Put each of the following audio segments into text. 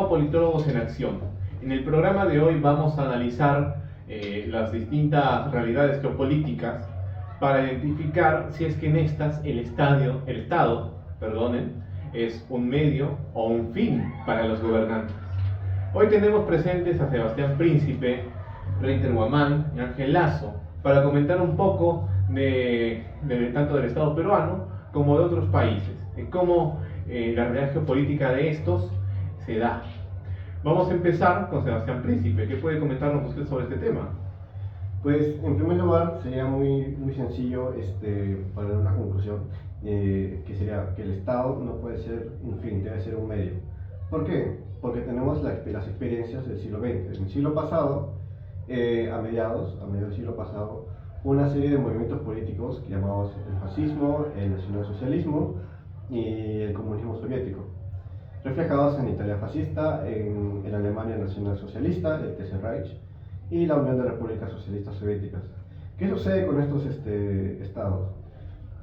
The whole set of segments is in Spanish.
llamado Politólogos en Acción. En el programa de hoy vamos a analizar las distintas realidades geopolíticas para identificar si es que en estas el Estado, es un medio o un fin para los gobernantes. Hoy tenemos presentes a Sebastián Príncipe, Reiter Guamán y Ángel Lazo para comentar un poco tanto del Estado peruano como de otros países, de cómo la realidad geopolítica de estos se da. Vamos a empezar con Sebastián Príncipe. ¿Qué puede comentarnos usted sobre este tema? Pues en primer lugar sería muy sencillo para dar una conclusión, que sería que el Estado no puede ser un fin, debe ser un medio. ¿Por qué? Porque tenemos las experiencias del siglo XX. En el siglo pasado, a mediados del siglo pasado, una serie de movimientos políticos que llamamos el fascismo, el nacionalsocialismo y el comunismo soviético, reflejados en Italia fascista, en Alemania nacionalsocialista, el Tercer Reich, y la Unión de Repúblicas Socialistas Soviéticas. ¿Qué sucede con estos estados?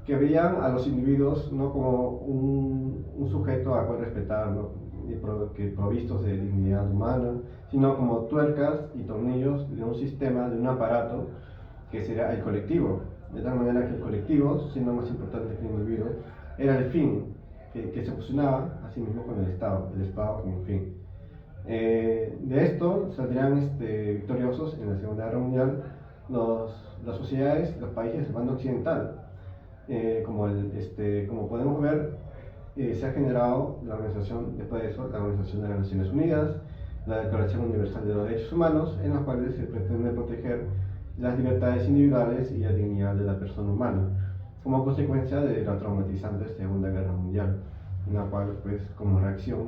Que veían a los individuos no como un sujeto a cual respetar, ¿no? Que provistos de dignidad humana, sino como tuercas y tornillos de un sistema, de un aparato que sería el colectivo, de tal manera que el colectivo, siendo más importante que el individuo, era el fin, que se fusionaba a sí mismo con el Estado como un fin. De esto saldrían victoriosos en la Segunda Guerra Mundial las sociedades, los países del bando occidental. Como podemos ver, se ha generado la organización, después de eso, la Organización de las Naciones Unidas, la Declaración Universal de los Derechos Humanos, en las cuales se pretende proteger las libertades individuales y la dignidad de la persona humana, como consecuencia de la traumatizante Segunda Guerra Mundial, en la cual, pues, como reacción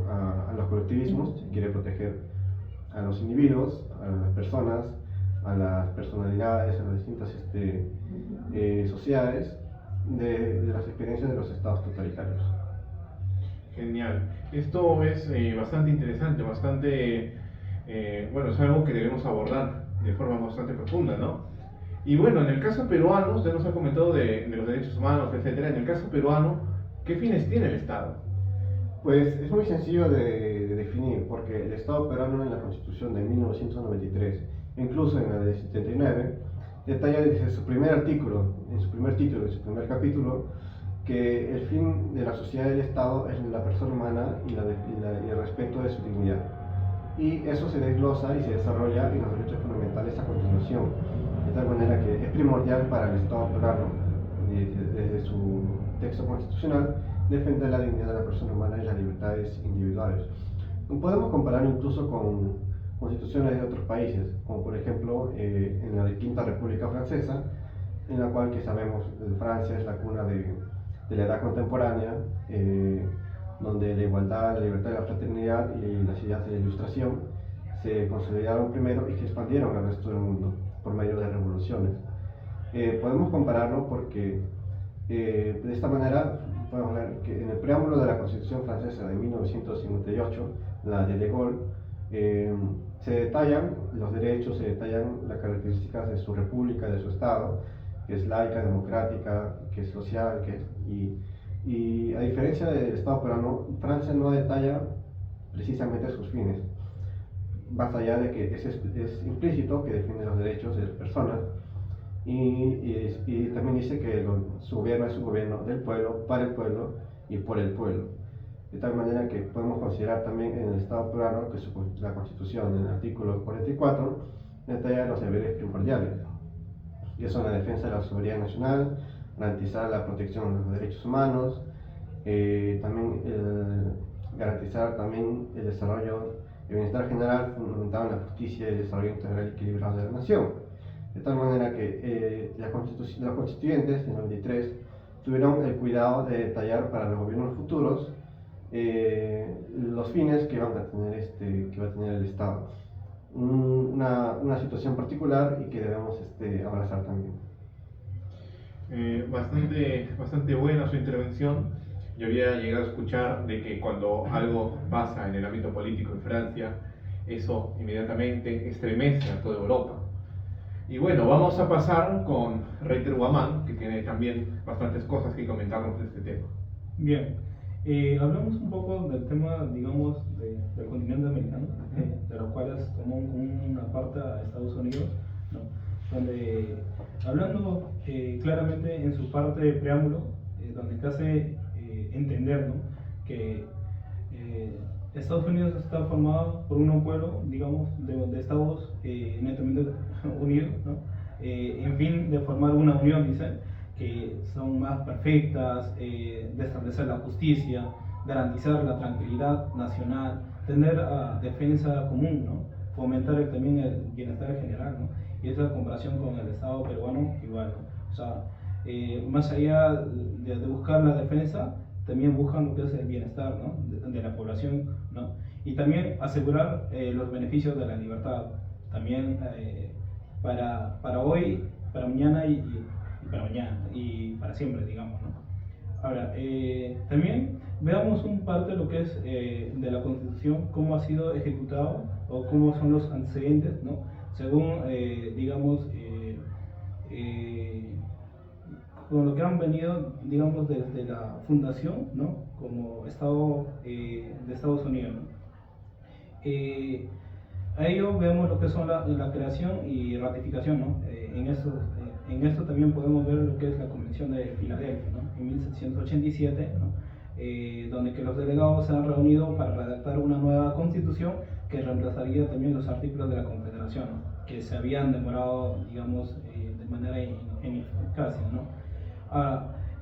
a los colectivismos, se quiere proteger a los individuos, a las personas, a las personalidades, a las distintas sociedades de las experiencias de los estados totalitarios. Genial. Esto es bastante interesante, es algo que debemos abordar de forma bastante profunda, ¿no? Y bueno, en el caso peruano, usted nos ha comentado de los derechos humanos, etcétera. En el caso peruano, ¿qué fines tiene el Estado? Pues es muy sencillo de definir, porque el Estado peruano en la Constitución de 1993, incluso en la de 79, detalla desde su primer artículo, en su primer título, en su primer capítulo, que el fin de la sociedad y del Estado es la persona humana y el respeto de su dignidad. Y eso se desglosa y se desarrolla en los derechos fundamentales a continuación, de tal manera que es primordial para el Estado peruano, desde su texto constitucional, defender la dignidad de la persona humana y las libertades individuales. Podemos comparar incluso con constituciones de otros países, como por ejemplo en la Quinta República Francesa, en la cual, que sabemos, Francia es la cuna de la edad contemporánea, donde la igualdad, la libertad y la fraternidad y las ideas de la ilustración se consolidaron primero y se expandieron al resto del mundo por medio de revoluciones. Podemos compararlo porque de esta manera podemos ver que en el preámbulo de la Constitución francesa de 1958, la de Gaulle, se detallan los derechos, se detallan las características de su república, de su Estado, que es laica, democrática, que es social, y a diferencia del Estado peruano, Francia no detalla precisamente sus fines, más allá de que es implícito que defiende los derechos de las personas, y también dice que su gobierno es un gobierno del pueblo, para el pueblo y por el pueblo. De tal manera que podemos considerar también en el Estado peruano que la Constitución, en el artículo 44, detalla los deberes primordiales, que son la defensa de la soberanía nacional, garantizar la protección de los derechos humanos, también garantizar también el desarrollo, el bienestar general fundamentado en la justicia y el desarrollo integral y equilibrado de la nación. De tal manera que los constituyentes en el 93 tuvieron el cuidado de detallar para los gobiernos futuros los fines que va a tener el Estado. Una situación particular y que debemos abrazar también. Bastante buena su intervención. Yo había llegado a escuchar de que cuando algo pasa en el ámbito político en Francia, eso inmediatamente estremece a toda Europa. Y bueno, vamos a pasar con Reiter Guamán, que tiene también bastantes cosas que comentarnos de este tema. Bien, Hablamos un poco del tema, digamos, del continente americano, de los cuales tomó una parte a Estados Unidos, ¿no? Donde, hablando claramente en su parte de preámbulo, donde te hace entender, ¿no? Que Estados Unidos está formado por un pueblo, digamos, de Estados netamente unidos, ¿no? En fin, de formar una unión, dicen, que son más perfectas, de establecer la justicia, garantizar la tranquilidad nacional, tener defensa común, ¿no? Fomentar también el bienestar general, ¿no? Y esa comparación con el Estado peruano igual, ¿no? O sea, más allá de buscar la defensa, también buscan lo que es el bienestar, ¿no? de la población, ¿no? Y también asegurar los beneficios de la libertad, también para hoy, para mañana y para mañana y para siempre, digamos, ¿no? Ahora, también veamos un parte de lo que es de la Constitución, cómo ha sido ejecutado o cómo son los antecedentes, ¿no? Según, digamos, con lo que han venido, digamos, desde la fundación, ¿no? Como Estado de Estados Unidos, ¿no? A ello vemos lo que son la creación y ratificación, ¿no? En esto también podemos ver lo que es la Convención de Filadelfia, ¿no? En 1787, ¿no? Donde que los delegados se han reunido para redactar una nueva constitución que reemplazaría también los artículos de la Confederación, ¿no? Que se habían demorado, digamos, de manera ineficaz, ¿no?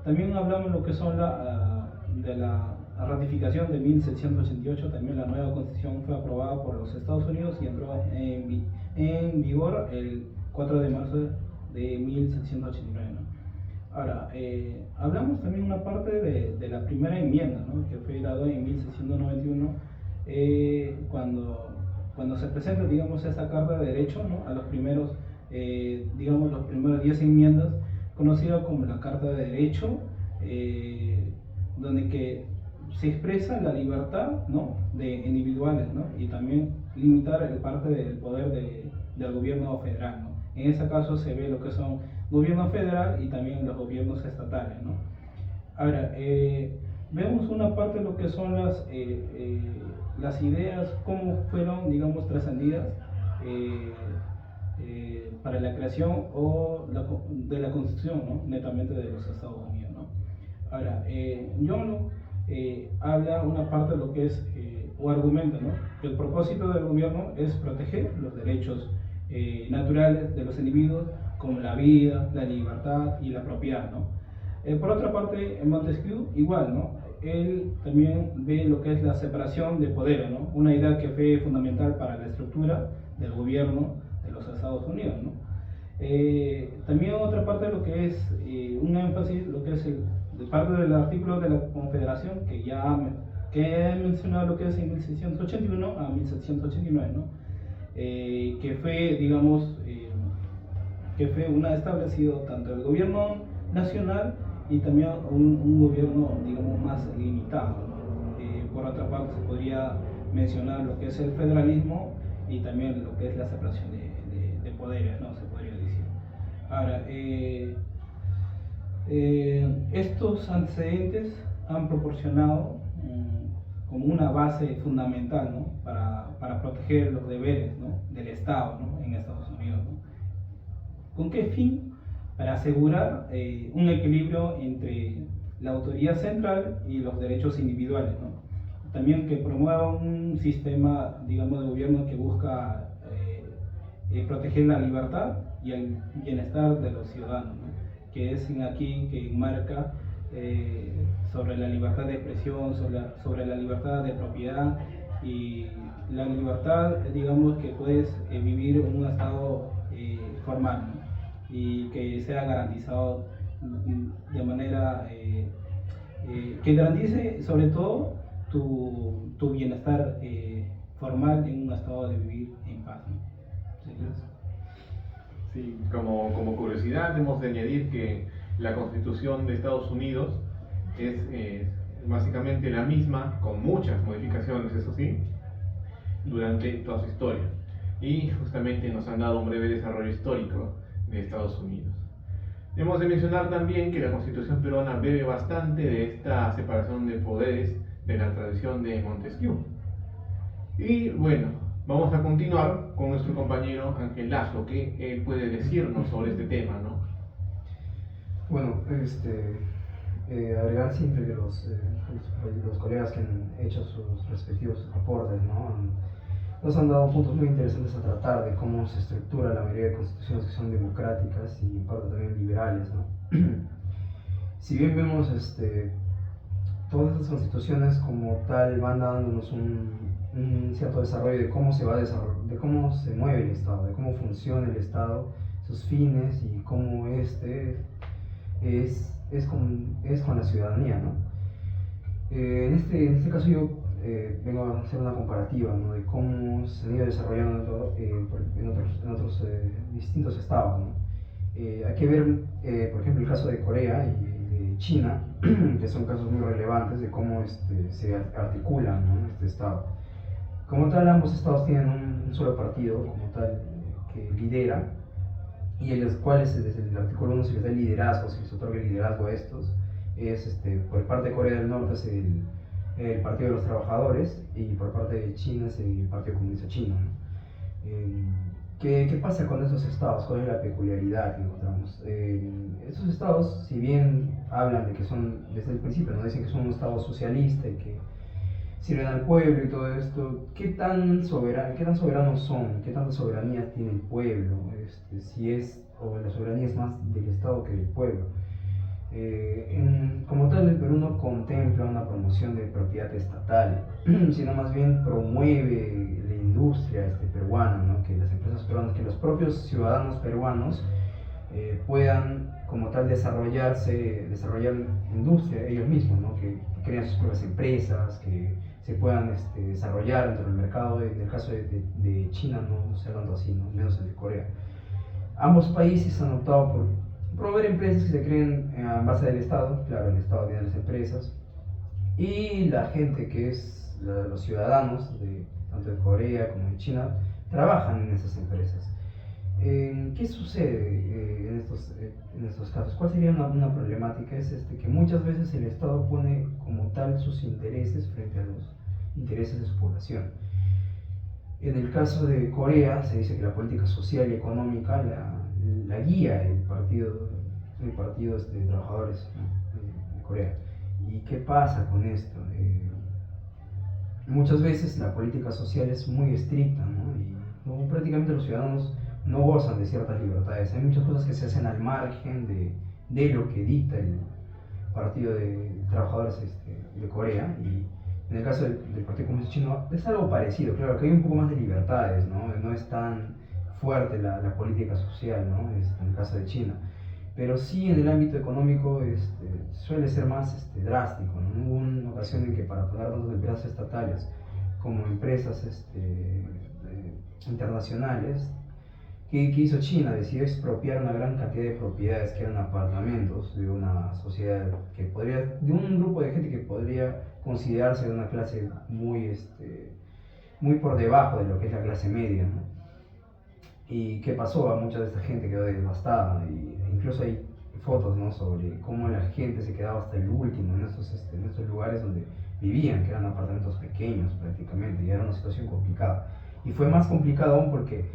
También hablamos de lo que son de la ratificación de 1788, también la nueva constitución fue aprobada por los Estados Unidos y entró en vigor el 4 de marzo de 1789, ¿no? Ahora, hablamos también una parte de la primera enmienda, ¿no? Que fue dada en 1691, cuando se presenta, digamos, esta Carta de Derecho, ¿no? A los primeros, digamos, los primeros 10 enmiendas, conocida como la Carta de Derecho, donde que se expresa la libertad, ¿no? de individuales, ¿no? Y también limitar el parte del poder del gobierno federal, ¿no? En este caso se ve lo que son gobierno federal y también los gobiernos estatales, ¿no? Ahora, vemos una parte de lo que son las ideas, cómo fueron, digamos, trascendidas para la creación de la Constitución, ¿no? Netamente de los Estados Unidos, ¿no? Ahora, John Locke habla una parte de lo que es, o argumenta, ¿no? Que el propósito del gobierno es proteger los derechos naturales de los individuos, como la vida, la libertad y la propiedad, ¿no? Por otra parte, Montesquieu igual, ¿no? Él también ve lo que es la separación de poderes, ¿no? Una idea que fue fundamental para la estructura del gobierno de los Estados Unidos, ¿no? También otra parte de lo que es un énfasis, lo que es de parte del artículo de la Confederación, que he mencionado lo que es en 1681 a 1789, ¿no? Que fue, digamos, que fue establecido tanto el gobierno nacional y también un gobierno, digamos, más limitado, ¿no? Por otra parte, se podría mencionar lo que es el federalismo y también lo que es la separación de poderes, ¿no? Se podría decir. Ahora, estos antecedentes han proporcionado como una base fundamental, ¿no? para proteger los deberes, ¿no? del Estado, ¿no? en Estados Unidos, ¿no? ¿Con qué fin? Para asegurar un equilibrio entre la autoridad central y los derechos individuales, ¿no? También que promueva un sistema, digamos, de gobierno que busca proteger la libertad y el bienestar de los ciudadanos, ¿no? Que es aquí que enmarca sobre la libertad de expresión, sobre la libertad de propiedad y la libertad, digamos, que puedes vivir en un estado formal, ¿no? Y que sea garantizado de manera que garantice sobre todo tu bienestar formal en un estado de vivir en paz, ¿no? Sí, como curiosidad hemos de añadir que la Constitución de Estados Unidos es básicamente la misma, con muchas modificaciones, eso sí, durante toda su historia. Y justamente nos han dado un breve desarrollo histórico de Estados Unidos. Hemos de mencionar también que la Constitución peruana bebe bastante de esta separación de poderes de la tradición de Montesquieu. Y bueno, vamos a continuar con nuestro compañero Ángel Lazo, que él puede decirnos sobre este tema, ¿no? Bueno, agregar siempre que los colegas que han hecho sus respectivos aportes, ¿no? Nos han dado puntos muy interesantes a tratar de cómo se estructura la mayoría de constituciones que son democráticas y en parte también liberales, ¿no? Si bien vemos todas estas constituciones como tal van dándonos un cierto desarrollo de cómo se va a de cómo se mueve el Estado, de cómo funciona el Estado, sus fines y cómo es con la ciudadanía, ¿no? En este caso yo vengo a hacer una comparativa, ¿no? De cómo se han ido desarrollando en otros distintos estados, ¿no? Hay que ver, por ejemplo, el caso de Corea y de China, que son casos muy relevantes de cómo se articulan, ¿no? Este estado. Como tal, ambos estados tienen un solo partido, como tal, que lidera, y en los cuales desde el artículo 1 se les da el liderazgo, se les otorga el liderazgo a estos. Por parte de Corea del Norte es el Partido de los Trabajadores y por parte de China es el Partido Comunista Chino, ¿no? ¿Qué pasa con esos estados? ¿Cuál es la peculiaridad que encontramos? Estos estados, si bien hablan de que son, desde el principio, ¿no? Dicen que son un estado socialista y que sirven al pueblo y todo esto, ¿qué tan soberanos son? ¿Qué tanta soberanía tiene el pueblo? O la soberanía es más del Estado que del pueblo. Como tal, el Perú no contempla una promoción de propiedad estatal, sino más bien promueve la industria peruana, ¿no? Que las empresas peruanas, que los propios ciudadanos peruanos puedan como tal desarrollar industria ellos mismos, ¿no? Que creen sus propias empresas, que se puedan desarrollar dentro del mercado. En el caso de China no se ha dado así, ¿no? Menos el de Corea. Ambos países han optado por promover empresas que se creen en base del Estado. Claro, el Estado tiene las empresas y la gente que es los ciudadanos tanto de Corea como de China trabajan en esas empresas. ¿Qué sucede en estos casos? ¿Cuál sería una problemática? Es que muchas veces el Estado pone como tal sus intereses frente a los intereses de su población. En el caso de Corea se dice que la política social y económica la guía el partido de trabajadores, ¿no? de Corea. ¿Y qué pasa con esto? Muchas veces la política social es muy estricta, ¿no? Y prácticamente los ciudadanos no gozan de ciertas libertades. Hay muchas cosas que se hacen al margen de lo que dicta el Partido de Trabajadores de Corea. Y en el caso del Partido Comunista Chino es algo parecido. Claro que hay un poco más de libertades, ¿no? No es tan fuerte la política social, ¿no? En el caso de China. Pero sí en el ámbito económico suele ser más drástico, ¿no? Hubo una ocasión en que para poner tanto empresas estatales como empresas internacionales, ¿qué hizo China? Decidió expropiar una gran cantidad de propiedades que eran apartamentos de una sociedad de un grupo de gente que podría considerarse de una clase muy por debajo de lo que es la clase media, ¿no? ¿Y qué pasó? A mucha de esta gente quedó devastada, y incluso hay fotos, ¿no? Sobre cómo la gente se quedaba hasta el último en estos lugares donde vivían, que eran apartamentos pequeños prácticamente, y era una situación complicada. Y fue más complicado aún porque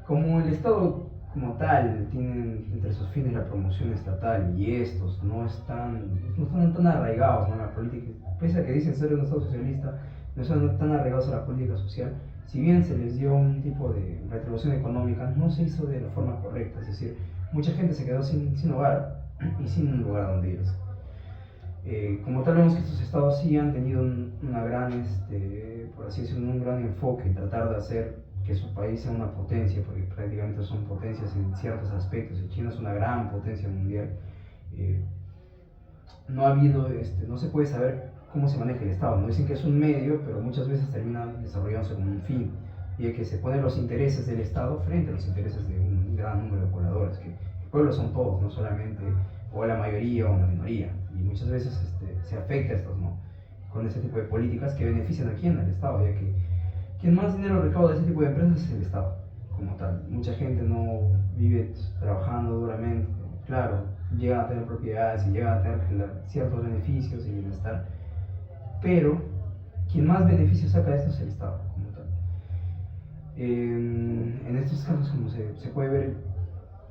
como el Estado como tal tiene entre sus fines la promoción estatal y estos no están tan arraigados, ¿no? A la política, pese a que dicen ser un Estado socialista, no están tan arraigados a la política social. Si bien se les dio un tipo de retribución económica, no se hizo de la forma correcta, es decir, mucha gente se quedó sin hogar y sin un lugar donde irse. Como tal, vemos que estos estados sí han tenido una gran, por así decirlo, un gran enfoque en tratar de hacer que su país sea una potencia, porque prácticamente son potencias en ciertos aspectos, y China es una gran potencia mundial. No se puede saber cómo se maneja el Estado, no dicen que es un medio, pero muchas veces termina desarrollándose como un fin, y es que se ponen los intereses del Estado frente a los intereses de un gran número de pobladores, que el pueblo son todos, no solamente o la mayoría o la minoría, y muchas veces se afecta a estos, ¿no? Con ese tipo de políticas que benefician a quién, al Estado, ya que quien más dinero recauda de ese tipo de empresas es el Estado como tal. Mucha gente no vive trabajando duramente, claro, llegan a tener propiedades y llegan a tener ciertos beneficios y bienestar, pero quien más beneficios saca de esto es el Estado como tal. En estos casos, como se puede ver,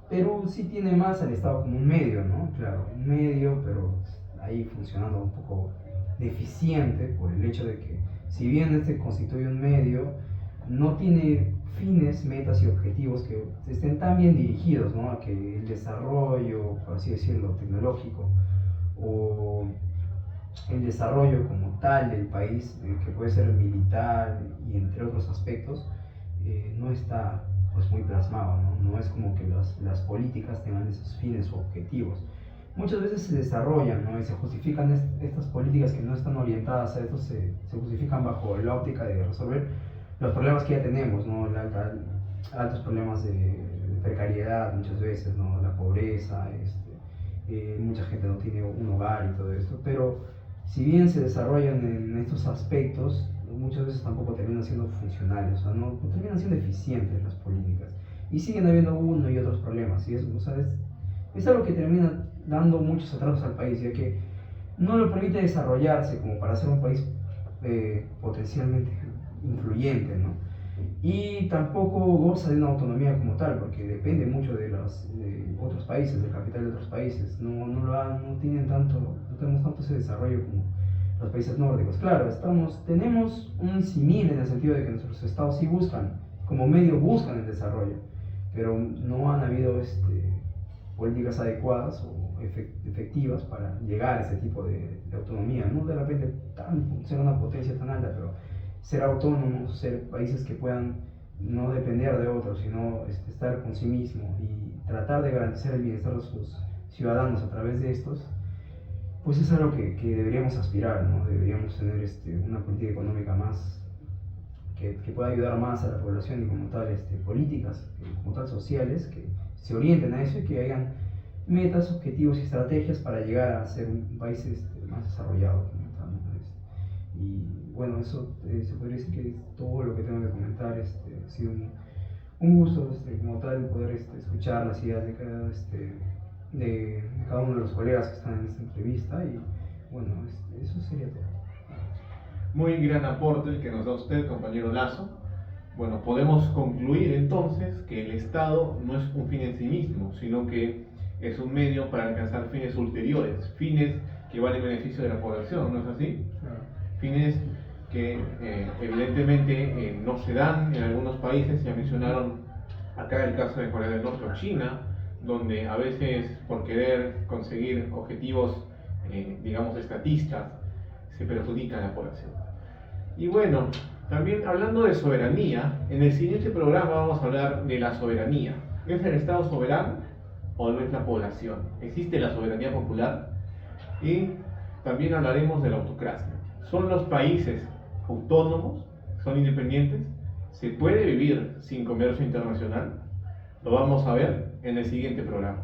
Perú sí tiene más al Estado como un medio, ¿no? Claro, un medio, pero ahí funcionando un poco deficiente por el hecho de que, si bien este constituye un medio, no tiene fines, metas y objetivos que estén tan bien dirigidos, ¿no? A que el desarrollo, por así decirlo, tecnológico o el desarrollo como tal del país, que puede ser militar y entre otros aspectos, no está pues muy plasmado, ¿no? No es como que las políticas tengan esos fines o objetivos. Muchas veces se desarrollan, ¿no? Y se justifican estas políticas que no están orientadas a esto, se justifican bajo la óptica de resolver los problemas que ya tenemos, ¿no? Altos problemas de precariedad muchas veces, ¿no? La pobreza, mucha gente no tiene un hogar y todo esto, pero si bien se desarrollan en estos aspectos, muchas veces tampoco terminan siendo funcionales, o sea, no terminan siendo eficientes las políticas. Y siguen habiendo uno y otros problemas, y eso, o sea, es algo que termina dando muchos atrasos al país, ya que no lo permite desarrollarse como para ser un país potencialmente influyente, ¿no? Y tampoco goza de una autonomía como tal, porque depende mucho de otros países, del capital de otros países. No tenemos tanto ese desarrollo como los países nórdicos. Claro, tenemos un símil en el sentido de que nuestros estados sí buscan, como medio buscan el desarrollo, pero no han habido políticas adecuadas o efectivas para llegar a ese tipo de autonomía. No de repente ser una potencia tan alta, pero ser autónomos, ser países que puedan no depender de otros, sino estar con sí mismo y tratar de garantizar el bienestar de sus ciudadanos a través de estos, pues es algo que deberíamos aspirar, ¿no? Deberíamos tener una política económica más que pueda ayudar más a la población y como tal políticas como tal sociales que se orienten a eso y que hayan metas, objetivos y estrategias para llegar a ser un país más desarrollado como tal, ¿no? Y bueno, eso se podría decir que es todo lo que tengo que comentar. Ha sido un gusto como tal poder escuchar las ideas de cada uno de los colegas que están en esta entrevista y bueno, eso sería todo. Muy gran aporte el que nos da usted, compañero Lazo. Bueno, podemos concluir entonces que el Estado no es un fin en sí mismo, sino que es un medio para alcanzar fines ulteriores, fines que van en beneficio de la población, ¿no es así? Claro. Fines que evidentemente no se dan en algunos países. Ya mencionaron acá el caso de Corea del Norte o China, donde a veces por querer conseguir objetivos, digamos, estatistas, se perjudica a la población. Y bueno, también hablando de soberanía, en el siguiente programa vamos a hablar de la soberanía. ¿Es el Estado soberano o no es la población? ¿Existe la soberanía popular? Y también hablaremos de la autocracia. ¿Son los países autónomos? ¿Son independientes? ¿Se puede vivir sin comercio internacional? Lo vamos a ver en el siguiente programa.